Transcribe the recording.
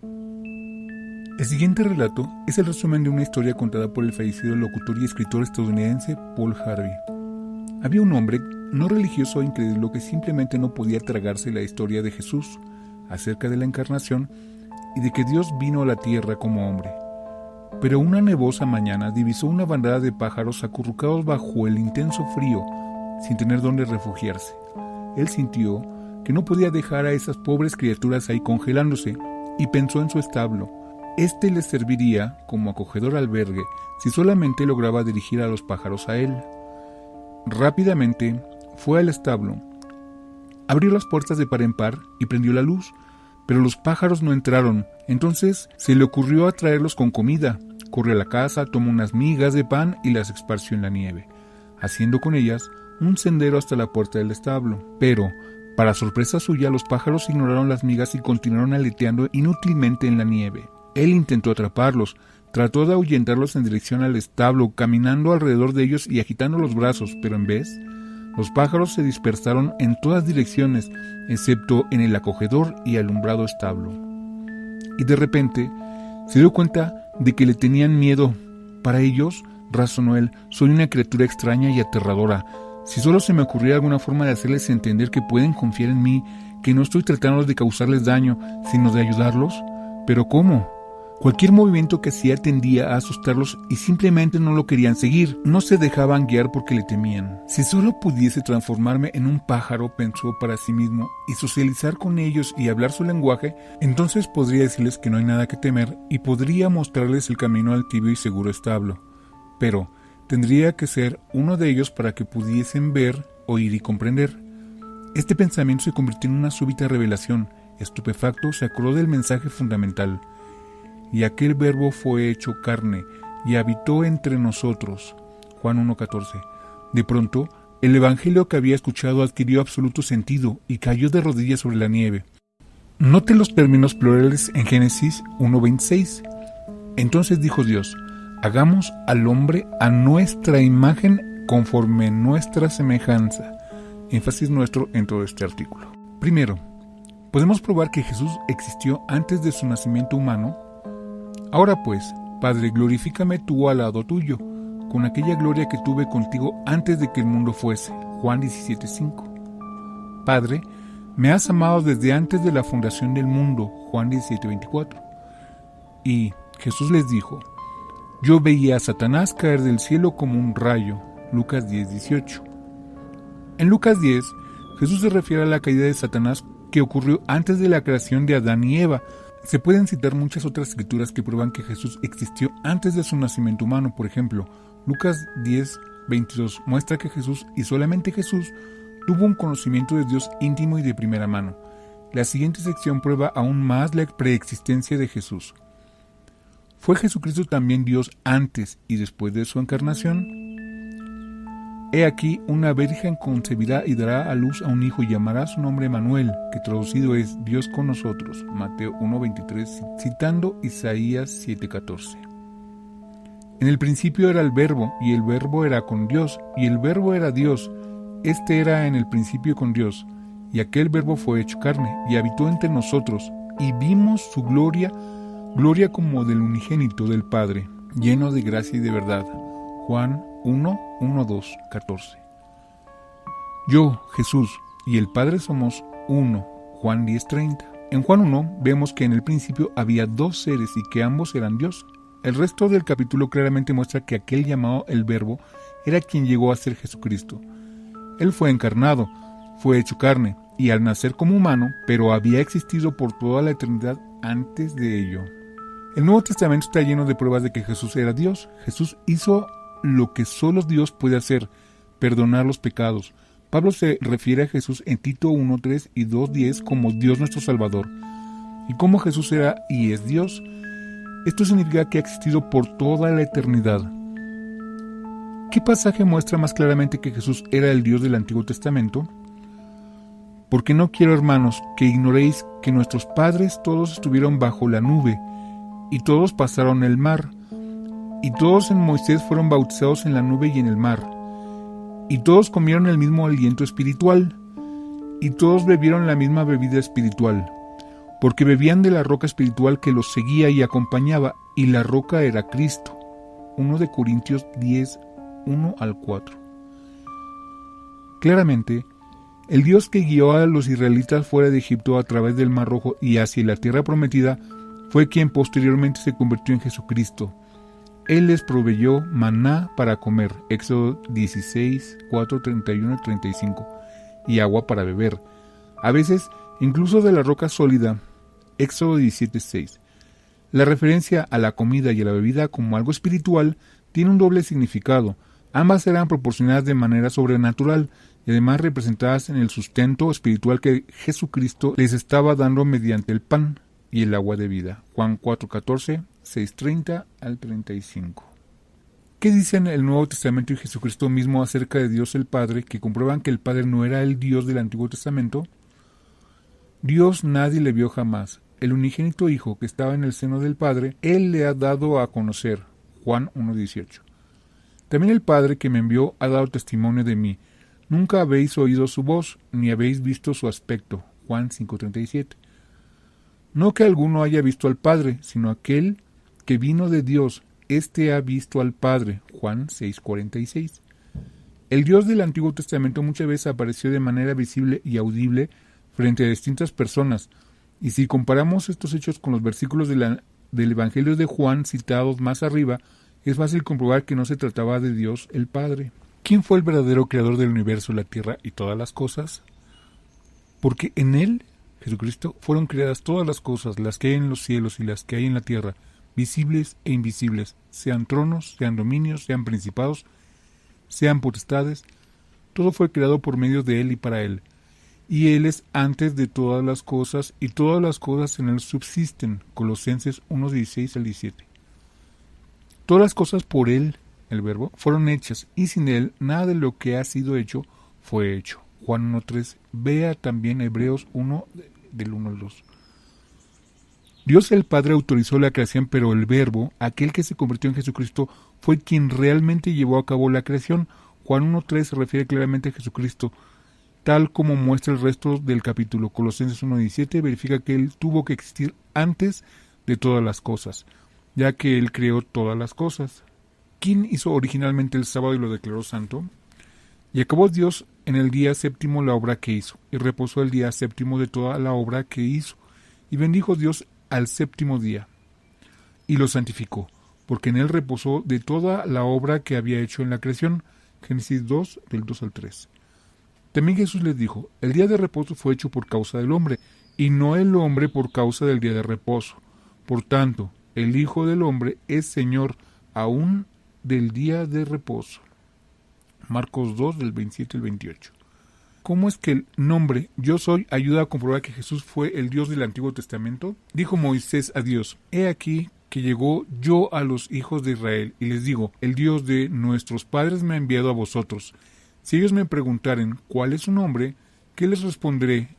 El siguiente relato es el resumen de una historia contada por el fallecido locutor y escritor estadounidense Paul Harvey. Había un hombre no religioso e incrédulo que simplemente no podía tragarse la historia de Jesús acerca de la encarnación y de que Dios vino a la tierra como hombre. Pero una nevosa mañana divisó una bandada de pájaros acurrucados bajo el intenso frío, sin tener dónde refugiarse. Él sintió que no podía dejar a esas pobres criaturas ahí congelándose y pensó en su establo. Este les serviría como acogedor albergue si solamente lograba dirigir a los pájaros a él. Rápidamente fue al establo, abrió las puertas de par en par y prendió la luz, pero los pájaros no entraron. Entonces se le ocurrió atraerlos con comida. Corrió a la casa, tomó unas migas de pan y las esparció en la nieve, haciendo con ellas un sendero hasta la puerta del establo. Pero, para sorpresa suya, los pájaros ignoraron las migas y continuaron aleteando inútilmente en la nieve. Él intentó atraparlos, trató de ahuyentarlos en dirección al establo, caminando alrededor de ellos y agitando los brazos, pero en vez, los pájaros se dispersaron en todas direcciones, excepto en el acogedor y alumbrado establo. Y de repente, se dio cuenta de que le tenían miedo. Para ellos, razonó él, soy una criatura extraña y aterradora. Si solo se me ocurriera alguna forma de hacerles entender que pueden confiar en mí, que no estoy tratando de causarles daño, sino de ayudarlos. ¿Pero cómo? Cualquier movimiento que hacía tendía a asustarlos y simplemente no lo querían seguir. No se dejaban guiar porque le temían. Si solo pudiese transformarme en un pájaro, pensó para sí mismo, y socializar con ellos y hablar su lenguaje, entonces podría decirles que no hay nada que temer y podría mostrarles el camino al tibio y seguro establo. Pero tendría que ser uno de ellos para que pudiesen ver, oír y comprender. Este pensamiento se convirtió en una súbita revelación. Estupefacto, se acordó del mensaje fundamental. Y aquel verbo fue hecho carne y habitó entre nosotros. Juan 1:14. De pronto, el evangelio que había escuchado adquirió absoluto sentido y cayó de rodillas sobre la nieve. Note los términos plurales en Génesis 1:26. Entonces dijo Dios, hagamos al hombre a nuestra imagen conforme nuestra semejanza. Énfasis nuestro en todo este artículo. Primero, podemos probar que Jesús existió antes de su nacimiento humano. Ahora pues, Padre, glorifícame tú al lado tuyo, con aquella gloria que tuve contigo antes de que el mundo fuese. Juan 17:5. Padre, me has amado desde antes de la fundación del mundo. Juan 17:24. Y Jesús les dijo, yo veía a Satanás caer del cielo como un rayo. Lucas 10:18. En Lucas 10, Jesús se refiere a la caída de Satanás que ocurrió antes de la creación de Adán y Eva. Se pueden citar muchas otras escrituras que prueban que Jesús existió antes de su nacimiento humano. Por ejemplo, Lucas 10:22 muestra que Jesús, y solamente Jesús, tuvo un conocimiento de Dios íntimo y de primera mano. La siguiente sección prueba aún más la preexistencia de Jesús. ¿Fue Jesucristo también Dios antes y después de su encarnación? He aquí, una virgen concebirá y dará a luz a un hijo y llamará su nombre Emmanuel, que traducido es Dios con nosotros. Mateo 1:23, citando Isaías 7:14. En el principio era el Verbo, y el Verbo era con Dios, y el Verbo era Dios. Este era en el principio con Dios, y aquel Verbo fue hecho carne, y habitó entre nosotros, y vimos su gloria, gloria como del unigénito del Padre, lleno de gracia y de verdad. Juan 1:14. Yo, Jesús, y el Padre somos uno. Juan 10:30. En Juan 1 vemos que en el principio había dos seres y que ambos eran Dios. El resto del capítulo claramente muestra que aquel llamado el Verbo era quien llegó a ser Jesucristo. Él fue encarnado, fue hecho carne, y al nacer como humano, pero había existido por toda la eternidad antes de ello. El Nuevo Testamento está lleno de pruebas de que Jesús era Dios. Jesús hizo lo que solo Dios puede hacer, perdonar los pecados. Pablo se refiere a Jesús en Tito 1:3 y 2:10 como Dios nuestro Salvador. Y como Jesús era y es Dios, esto significa que ha existido por toda la eternidad. ¿Qué pasaje muestra más claramente que Jesús era el Dios del Antiguo Testamento? Porque no quiero, hermanos, que ignoréis que nuestros padres todos estuvieron bajo la nube, y todos pasaron el mar, y todos en Moisés fueron bautizados en la nube y en el mar, y todos comieron el mismo aliento espiritual, y todos bebieron la misma bebida espiritual. porque bebían de la roca espiritual que los seguía y acompañaba, y la roca era Cristo. 1 de Corintios 10, 1 al 4. Claramente, el Dios que guió a los israelitas fuera de Egipto a través del Mar Rojo y hacia la tierra prometida fue quien posteriormente se convirtió en Jesucristo. Él les proveyó maná para comer, Éxodo 16, 4, 31 y 35, y agua para beber, a veces incluso de la roca sólida, Éxodo 17, 6. La referencia a la comida y a la bebida como algo espiritual tiene un doble significado. Ambas eran proporcionadas de manera sobrenatural y además representadas en el sustento espiritual que Jesucristo les estaba dando mediante el pan y el agua de vida. Juan 4:14, 6:30 al 35. ¿Qué dicen el Nuevo Testamento y Jesucristo mismo acerca de Dios el Padre, que comprueban que el Padre no era el Dios del Antiguo Testamento? Dios nadie le vio jamás. El unigénito Hijo que estaba en el seno del Padre, Él le ha dado a conocer. Juan 1:18. También el Padre que me envió ha dado testimonio de mí. Nunca habéis oído su voz, ni habéis visto su aspecto. Juan 5:37. No que alguno haya visto al Padre, sino aquel que vino de Dios, éste ha visto al Padre. Juan 6:46. El Dios del Antiguo Testamento muchas veces apareció de manera visible y audible frente a distintas personas, y si comparamos estos hechos con los versículos del Evangelio de Juan citados más arriba, es fácil comprobar que no se trataba de Dios el Padre. ¿Quién fue el verdadero creador del universo, la tierra y todas las cosas? Porque en Él, Jesucristo, fueron creadas todas las cosas, las que hay en los cielos y las que hay en la tierra, visibles e invisibles, sean tronos, sean dominios, sean principados, sean potestades. Todo fue creado por medio de Él y para Él. Y Él es antes de todas las cosas, y todas las cosas en Él subsisten. Colosenses 1:16 al 17. Todas las cosas por Él, el Verbo, fueron hechas, y sin Él nada de lo que ha sido hecho fue hecho. Juan 1:3. Vea también Hebreos 1, del 1 al 2. Dios el Padre autorizó la creación, pero el Verbo, aquel que se convirtió en Jesucristo, fue quien realmente llevó a cabo la creación. Juan 1:3 se refiere claramente a Jesucristo, tal como muestra el resto del capítulo. Colosenses 1:17 verifica que Él tuvo que existir antes de todas las cosas, ya que Él creó todas las cosas. ¿Quién hizo originalmente el sábado y lo declaró santo? Y acabó Dios en el día séptimo la obra que hizo, y reposó el día séptimo de toda la obra que hizo, y bendijo Dios al séptimo día, y lo santificó, porque en él reposó de toda la obra que había hecho en la creación. Génesis 2, del 2 al 3. También Jesús les dijo, el día de reposo fue hecho por causa del hombre, y no el hombre por causa del día de reposo. Por tanto, el Hijo del Hombre es Señor aún del día de reposo. Marcos 2, del 27 al 28. ¿Cómo es que el nombre Yo Soy ayuda a comprobar que Jesús fue el Dios del Antiguo Testamento? Dijo Moisés a Dios, he aquí que llegó yo a los hijos de Israel, y les digo, el Dios de nuestros padres me ha enviado a vosotros. Si ellos me preguntaren cuál es su nombre, ¿qué les responderé?